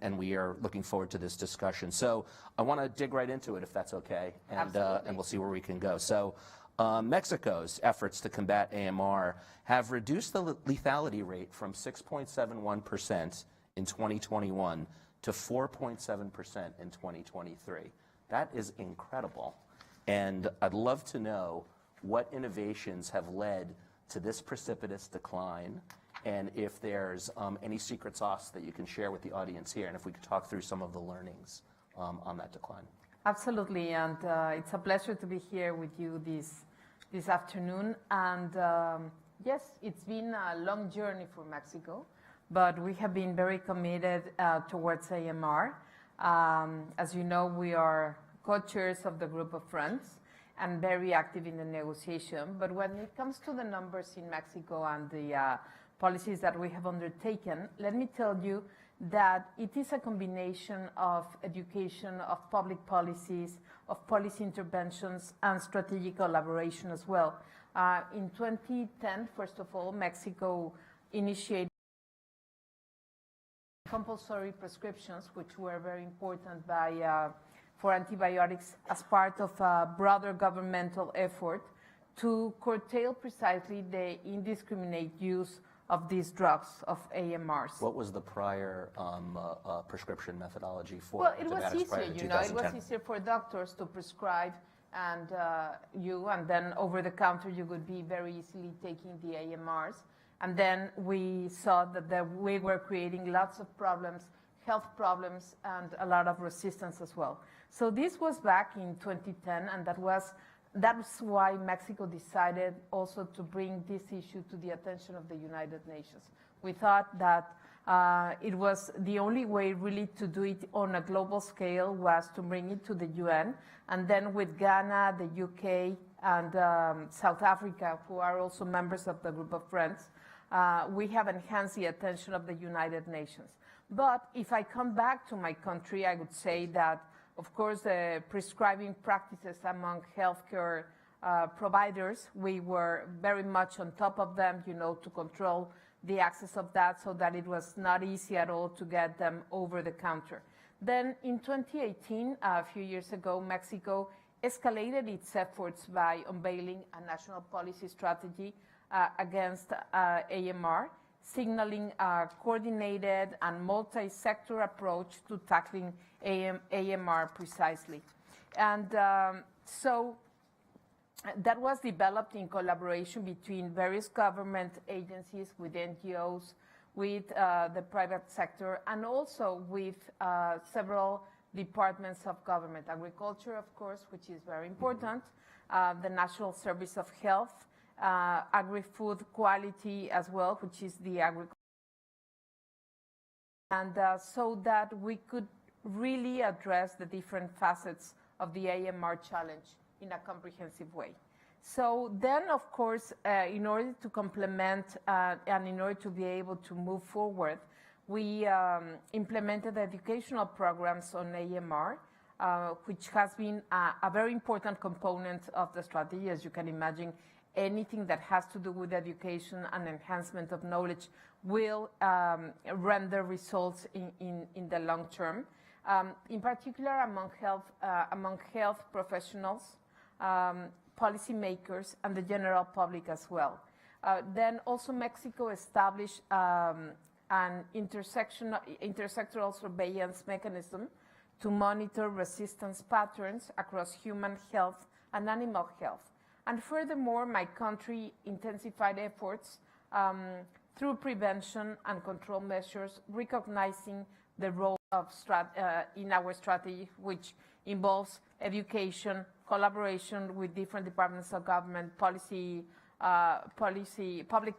and we are looking forward to this discussion. So I want to dig right into it, if that's okay, and we'll see where we can go. So Mexico's efforts to combat AMR have reduced the lethality rate from 6.71% in 2021 to 4.7% in 2023. That is incredible. And I'd love to know what innovations have led to this precipitous decline, and if there's any secret sauce that you can share with the audience here, and if we could talk through some of the learnings on that decline. Absolutely, and it's a pleasure to be here with you this afternoon. And yes, it's been a long journey for Mexico, but we have been very committed towards AMR. As you know, we are co-chairs of the group of friends and very active in the negotiation. But when it comes to the numbers in Mexico and the policies that we have undertaken, let me tell you that it is a combination of education, of public policies, of policy interventions, and strategic collaboration as well. In 2010, first of all, Mexico initiated compulsory prescriptions, which were very important for antibiotics as part of a broader governmental effort to curtail precisely the indiscriminate use of these drugs, of AMRs. What was the prior prescription methodology for Well, it was antibiotics easier, you know, it was easier for doctors to prescribe, and then over the counter you would be very easily taking the AMRs. And then we saw that we were creating lots of problems, health problems, and a lot of resistance as well. So this was back in 2010, and that's why Mexico decided also to bring this issue to the attention of the United Nations. We thought that it was the only way really to do it on a global scale was to bring it to the UN. And then with Ghana, the UK, and South Africa, who are also members of the group of friends, we have enhanced the attention of the United Nations. But if I come back to my country, I would say that, of course, the prescribing practices among healthcare providers, we were very much on top of them, you know, to control the access of that so that it was not easy at all to get them over the counter. Then in 2018, a few years ago, Mexico escalated its efforts by unveiling a national policy strategy against AMR, signaling a coordinated and multi-sector approach to tackling AMR precisely. And so that was developed in collaboration between various government agencies, with NGOs, with the private sector, and also with several departments of government. Agriculture, of course, which is very important, the National Service of Health, agri-food quality as well, which is the agriculture. And so that we could really address the different facets of the AMR challenge in a comprehensive way. So then, of course, in order to complement and in order to be able to move forward, we implemented educational programs on AMR, which has been a very important component of the strategy. As you can imagine, anything that has to do with education and enhancement of knowledge will render results in the long term. In particular, among health professionals, policymakers, and the general public as well. Then also Mexico established an intersectoral surveillance mechanism to monitor resistance patterns across human health and animal health. And furthermore, my country intensified efforts through prevention and control measures, recognizing the role of in our strategy, which involves education, collaboration with different departments of government, public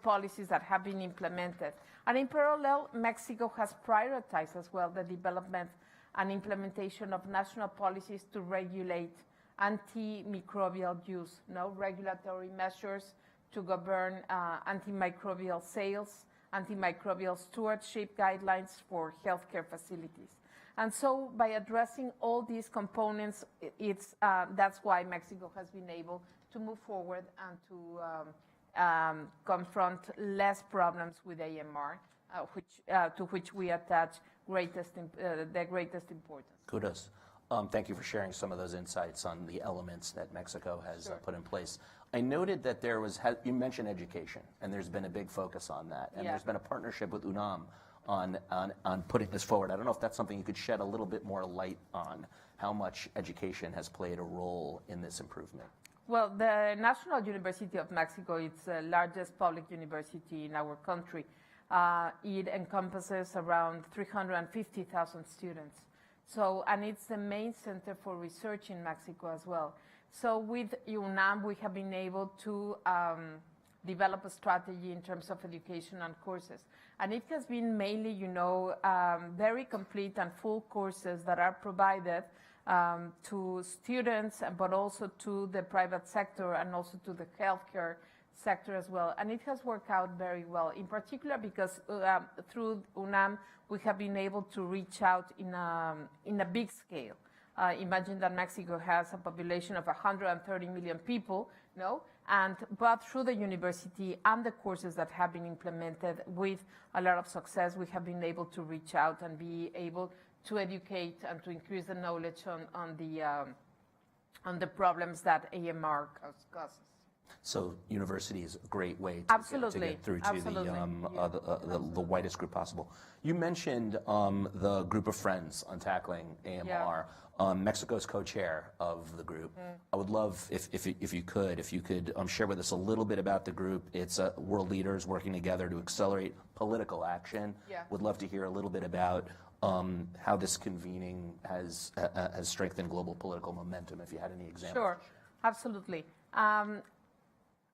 policies that have been implemented. And in parallel, Mexico has prioritized as well the development and implementation of national policies to regulate antimicrobial use, regulatory measures to govern antimicrobial sales, antimicrobial stewardship guidelines for healthcare facilities. And so by addressing all these components, that's why Mexico has been able to move forward and to confront less problems with AMR, to which we attach the greatest importance. Kudos. Thank you for sharing some of those insights on the elements that Mexico has put in place. I noted that you mentioned education, and there's been a big focus on that. And there's been a partnership with UNAM on putting this forward. I don't know if that's something you could shed a little bit more light on, how much education has played a role in this improvement. Well, the National University of Mexico is the largest public university in our country. It encompasses around 350,000 students. And it's the main center for research in Mexico as well. So with UNAM, we have been able to develop a strategy in terms of education and courses. And it has been mainly, very complete and full courses that are provided to students, but also to the private sector and also to the healthcare sector as well. And it has worked out very well, in particular because through UNAM, we have been able to reach out in a big scale. Imagine that Mexico has a population of 130 million people, but through the university and the courses that have been implemented with a lot of success, we have been able to reach out and be able to educate and to increase the knowledge on the problems that AMR causes. So university is a great way to get through to the widest group possible. You mentioned the group of friends on tackling AMR. Mexico's co-chair of the group. I would love if you could share with us a little bit about the group. It's world leaders working together to accelerate political action. Would love to hear a little bit about how this convening has strengthened global political momentum, if you had any examples. Sure, absolutely.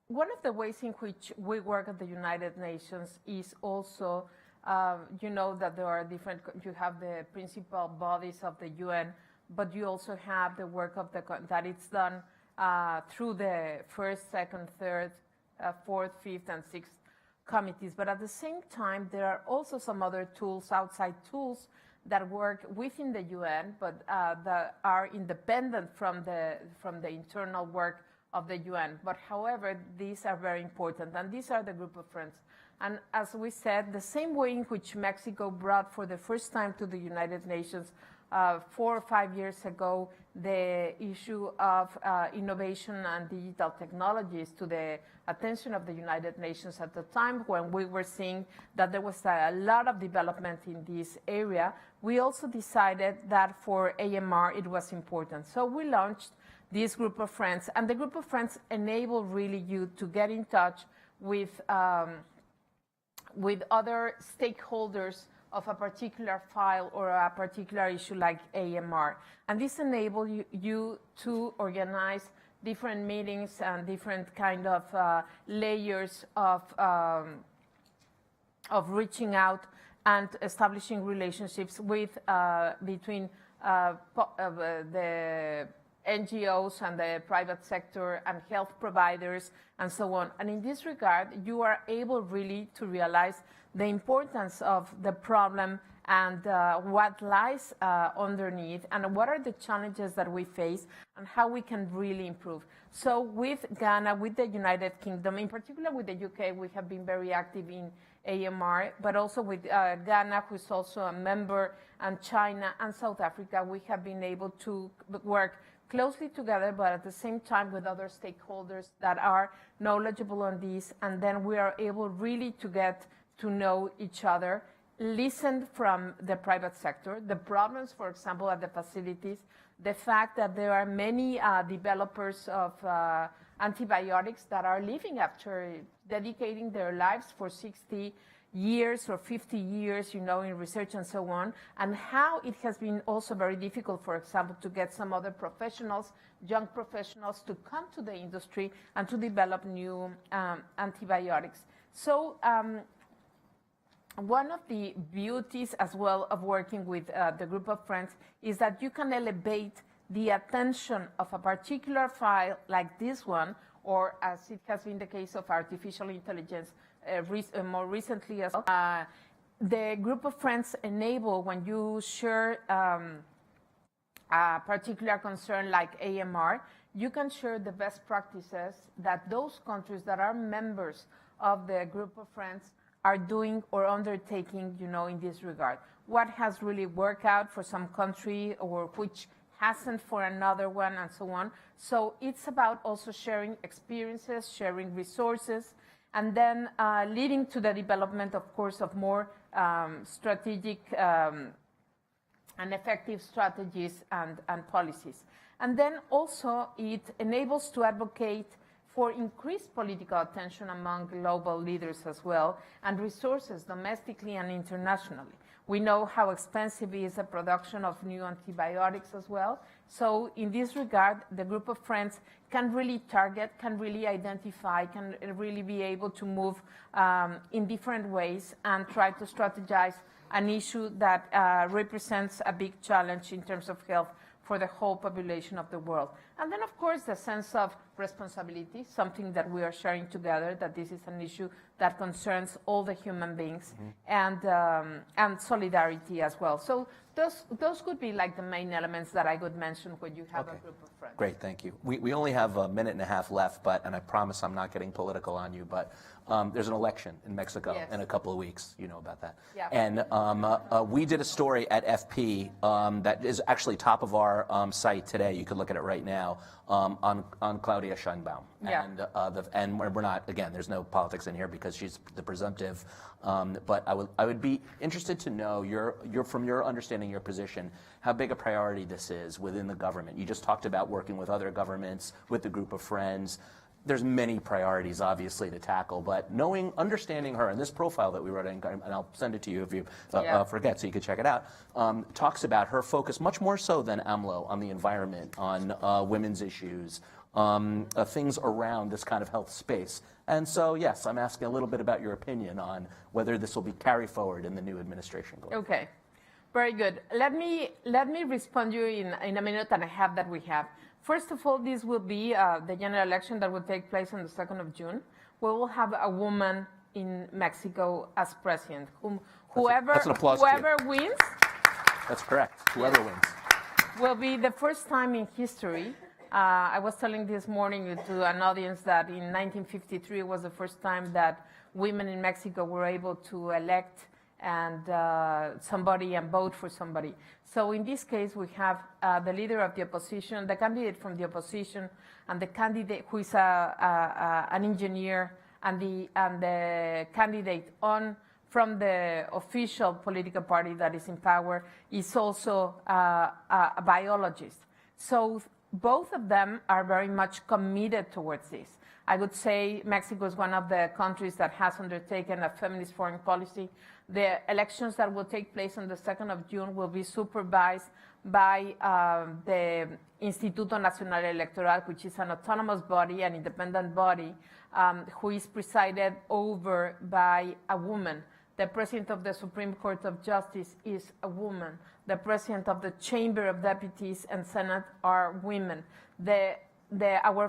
One of the ways in which we work at the United Nations is also, that there are you have the principal bodies of the UN, but you also have the work of that it's done through the first, second, third, fourth, fifth, and sixth committees. But at the same time, there are also some other tools, outside tools, that work within the UN, but that are independent from the internal work of the UN. But however, these are very important, and these are the group of friends. And as we said, the same way in which Mexico brought for the first time to the United Nations 4 or 5 years ago the issue of innovation and digital technologies to the attention of the United Nations at the time when we were seeing that there was a lot of development in this area, we also decided that for AMR it was important. So we launched this group of friends, and the group of friends enable really you to get in touch with other stakeholders of a particular file or a particular issue like AMR. And this enables you to organize different meetings and different kind of layers of reaching out and establishing relationships with between the NGOs and the private sector and health providers and so on. And in this regard, you are able really to realize the importance of the problem and what lies underneath and what are the challenges that we face and how we can really improve. So with Ghana, with the United Kingdom, in particular with the UK, we have been very active in AMR, but also with Ghana, who is also a member, and China and South Africa, we have been able to work closely together, but at the same time with other stakeholders that are knowledgeable on this, and then we are able really to get to know each other, listen from the private sector, the problems, for example, at the facilities, the fact that there are many developers of antibiotics that are leaving after dedicating their lives for 60 years or 50 years, in research and so on, and how it has been also very difficult, for example, to get some other professionals, young professionals, to come to the industry and to develop new antibiotics. So one of the beauties as well of working with the group of friends is that you can elevate the attention of a particular file like this one, or as it has been the case of artificial intelligence more recently as well. The group of friends enable, when you share a particular concern like AMR, you can share the best practices that those countries that are members of the group of friends are doing or undertaking, in this regard. what has really worked out for some country or which hasn't for another one, and so on. So it's about also sharing experiences, sharing resources, and then leading to the development, of course, of more strategic and effective strategies and policies. And then also it enables to advocate for increased political attention among global leaders as well, and resources domestically and internationally. We know how expensive is the production of new antibiotics as well. So in this regard, the group of friends can really target, can really identify, can really be able to move in different ways and try to strategize an issue that represents a big challenge in terms of health for the whole population of the world. And then, of course, the sense of responsibility, something that we are sharing together, that this is an issue that concerns all the human beings, and solidarity as well. So those could be like the main elements that I would mention when you have a group of friends. Great, thank you. We only have a minute and a half left, and I promise I'm not getting political on you, but there's an election in Mexico in a couple of weeks. You know about that. Yeah. And we did a story at FP that is actually top of our site today. You could look at it right now on Claudia Sheinbaum. Yeah. And we're not, again, there's no politics in here because she's the presumptive. But I would be interested to know, from your understanding, your position, how big a priority this is within the government. You just talked about working with other governments, with the group of friends. There's many priorities, obviously, to tackle, but understanding her, and this profile that we wrote, and I'll send it to you if you forget, so you can check it out, talks about her focus much more so than AMLO on the environment, on women's issues, things around this kind of health space. And so, yes, I'm asking a little bit about your opinion on whether this will be carried forward in the new administration. Okay, very good. Let me respond you in a minute and a half that we have. First of all, this will be the general election that will take place on the 2nd of June. We will have a woman in Mexico as president. Whoever wins. That's correct. Whoever wins. Will be the first time in history. I was telling this morning to an audience that in 1953 was the first time that women in Mexico were able to elect somebody and vote for somebody. So in this case, we have the leader of the opposition, the candidate from the opposition, and the candidate who is an engineer, and the candidate from the official political party that is in power is also a biologist. So both of them are very much committed towards this. I would say Mexico is one of the countries that has undertaken a feminist foreign policy. The elections that will take place on the 2nd of June will be supervised by the Instituto Nacional Electoral, which is an autonomous body, an independent body, who is presided over by a woman. The president of the Supreme Court of Justice is a woman. The president of the Chamber of Deputies and Senate are women. Our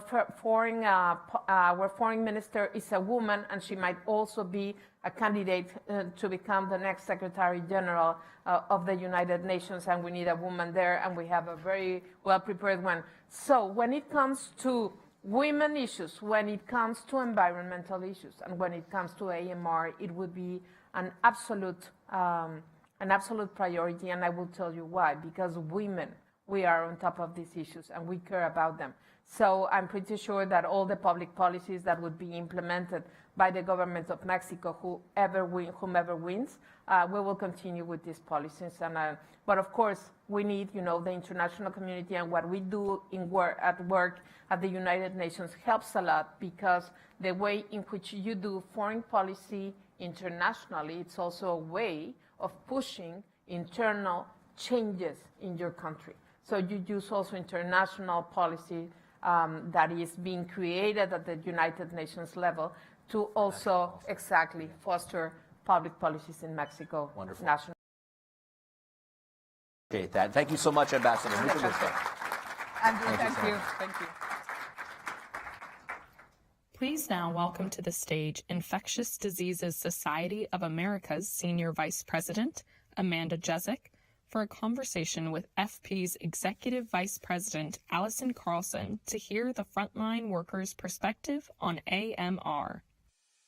foreign minister is a woman, and she might also be a candidate to become the next Secretary General of the United Nations, and we need a woman there, and we have a very well-prepared one. So when it comes to women issues, when it comes to environmental issues, and when it comes to AMR, it would be an absolute priority, and I will tell you why. Because women, we are on top of these issues, and we care about them. So I'm pretty sure that all the public policies that would be implemented by the government of Mexico, whomever wins, we will continue with these policies. But of course, we need, the international community, and what we do at work at the United Nations helps a lot, because the way in which you do foreign policy internationally, it's also a way of pushing internal changes in your country. So you use also international policy that is being created at the United Nations level to also exactly foster public policies in Mexico. Wonderful. National. Appreciate that. Thank you so much, Ambassador. Andrew, thank you. Thank you. Please now welcome to the stage Infectious Diseases Society of America's Senior Vice President, Amanda Jezik, for a conversation with FP's Executive Vice President, Allison Carlson, to hear the frontline workers' perspective on AMR.